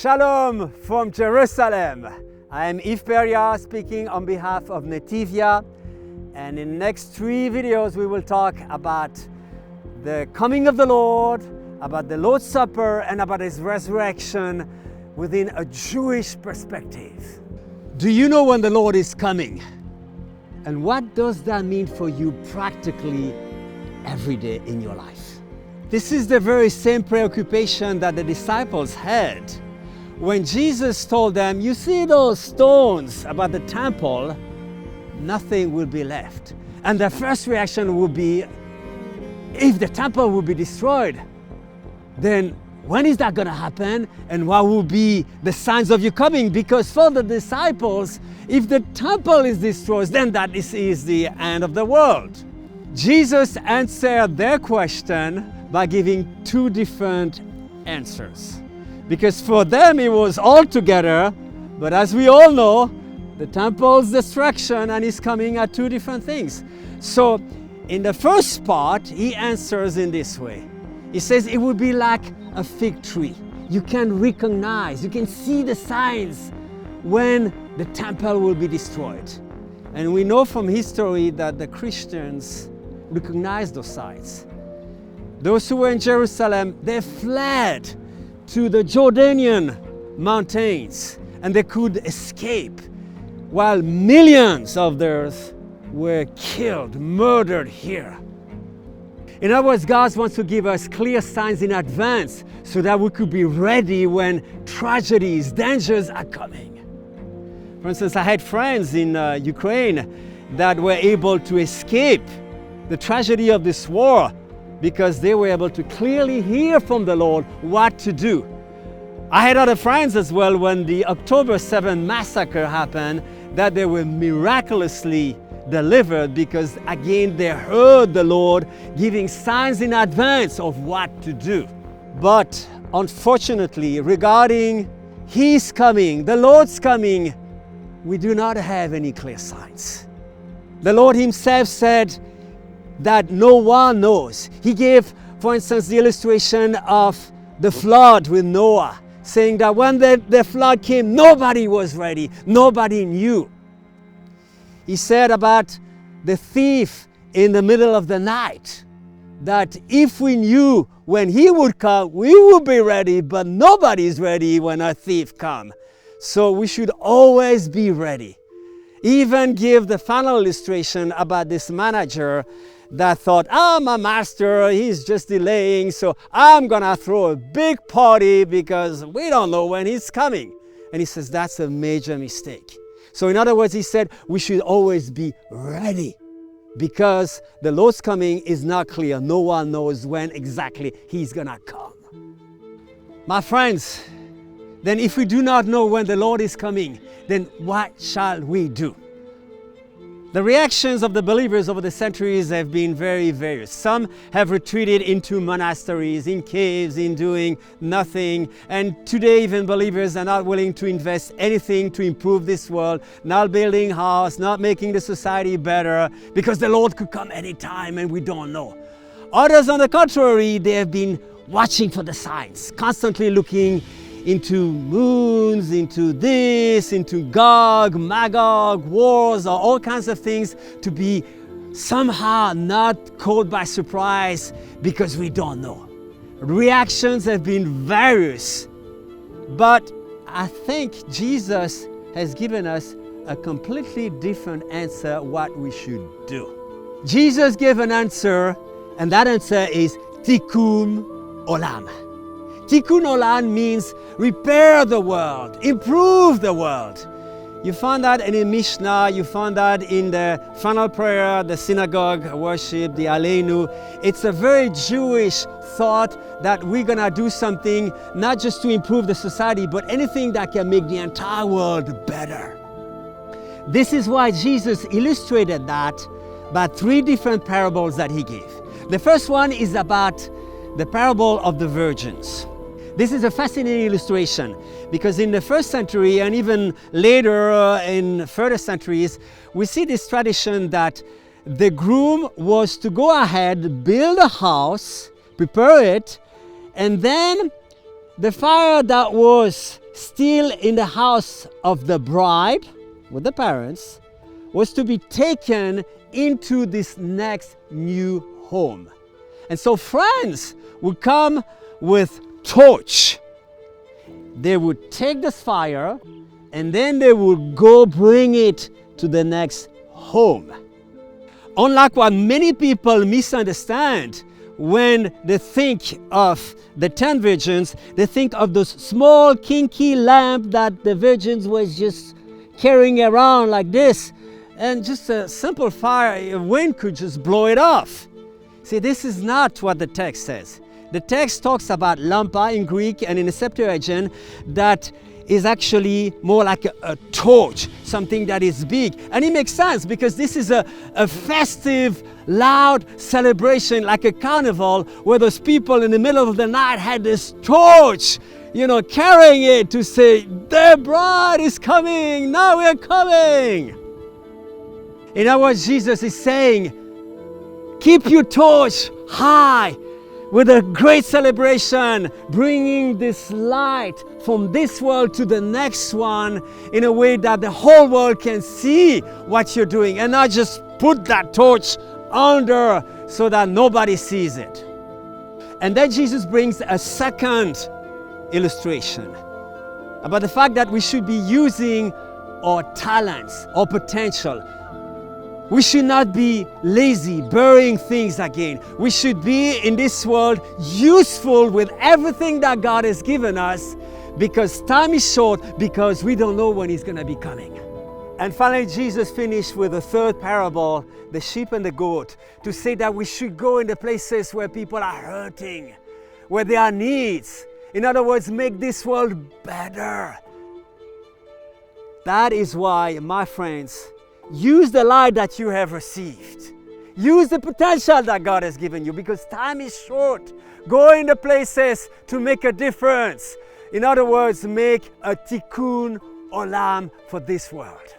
Shalom from Jerusalem. I am Yves Perriard speaking on behalf of Netivyah, and in the next 3 videos we will talk about the coming of the Lord, about the Lord's Supper, and about His resurrection within a Jewish perspective. Do you know when the Lord is coming? And what does that mean for you practically every day in your life? This is the very same preoccupation that the disciples had when Jesus told them, you see those stones about the temple, nothing will be left. And their first reaction would be, if the temple will be destroyed, then when is that going to happen? And what will be the signs of your coming? Because for the disciples, if the temple is destroyed, then that is the end of the world. Jesus answered their question by giving 2 different answers. Because for them it was all together, but as we all know, the temple's destruction and His coming are 2 different things. So in the first part, He answers in this way. He says it would be like a fig tree. You can recognize, you can see the signs when the temple will be destroyed. And we know from history that the Christians recognize those signs. Those who were in Jerusalem, they fled to the Jordanian mountains and they could escape, while millions of theirs were killed, murdered here. In other words, God wants to give us clear signs in advance so that we could be ready when tragedies, dangers are coming. For instance, I had friends in Ukraine that were able to escape the tragedy of this war because they were able to clearly hear from the Lord what to do. I had other friends as well when the October 7th massacre happened that they were miraculously delivered because again they heard the Lord giving signs in advance of what to do. But unfortunately, regarding His coming, the Lord's coming, we do not have any clear signs. The Lord Himself said that no one knows. He gave, for instance, the illustration of the flood with Noah, saying that when the flood came, nobody was ready, nobody knew. He said about the thief in the middle of the night, that if we knew when he would come, we would be ready, but nobody is ready when a thief comes. So we should always be ready. Even give the final illustration about this manager that thought, my master, he's just delaying, so I'm gonna throw a big party because we don't know when he's coming. And he says that's a major mistake. So in other words, he said we should always be ready because the Lord's coming is not clear. No one knows when exactly He's gonna come. My friends, then if we do not know when the Lord is coming, then what shall we do? The reactions of the believers over the centuries have been very various. Some have retreated into monasteries, in caves, in doing nothing. And today even believers are not willing to invest anything to improve this world, not building a house, not making the society better, because the Lord could come anytime and we don't know. Others, on the contrary, they have been watching for the signs, constantly looking into moons, into this, into Gog, Magog, wars, or all kinds of things to be somehow not caught by surprise because we don't know. Reactions have been various, but I think Jesus has given us a completely different answer what we should do. Jesus gave an answer, and that answer is Tikkun Olam. Tikkun Olam means repair the world, improve the world. You find that in the Mishnah, you find that in the final prayer, the synagogue worship, the Aleinu. It's a very Jewish thought that we're gonna do something not just to improve the society, but anything that can make the entire world better. This is why Jesus illustrated that by 3 different parables that He gave. The first one is about the parable of the virgins. This is a fascinating illustration because in the 1st century and even later in further centuries, we see this tradition that the groom was to go ahead, build a house, prepare it, and then the fire that was still in the house of the bride with the parents, was to be taken into this next new home. And so friends would come with torch. They would take this fire and then they would go bring it to the next home. Unlike what many people misunderstand when they think of the 10 virgins, they think of those small kinky lamp that the virgins were just carrying around like this, and just a simple fire, a wind could just blow it off. See, this is not what the text says. The text talks about lampa in Greek and in the Septuagint that is actually more like a torch, something that is big. And it makes sense because this is a festive, loud celebration like a carnival where those people in the middle of the night had this torch, carrying it to say, the bride is coming, now we're coming. In other words, Jesus is saying, keep your torch high with a great celebration, bringing this light from this world to the next one in a way that the whole world can see what you're doing, and not just put that torch under so that nobody sees it. And then Jesus brings a second illustration about the fact that we should be using our talents, our potential. We should not be lazy, burying things again. We should be in this world useful with everything that God has given us, because time is short, because we don't know when He's going to be coming. And finally, Jesus finished with the third parable, the sheep and the goat, to say that we should go in the places where people are hurting, where there are needs. In other words, make this world better. That is why, my friends, use the light that you have received. Use the potential that God has given you, because time is short. Go in the places to make a difference. In other words, make a Tikkun Olam for this world.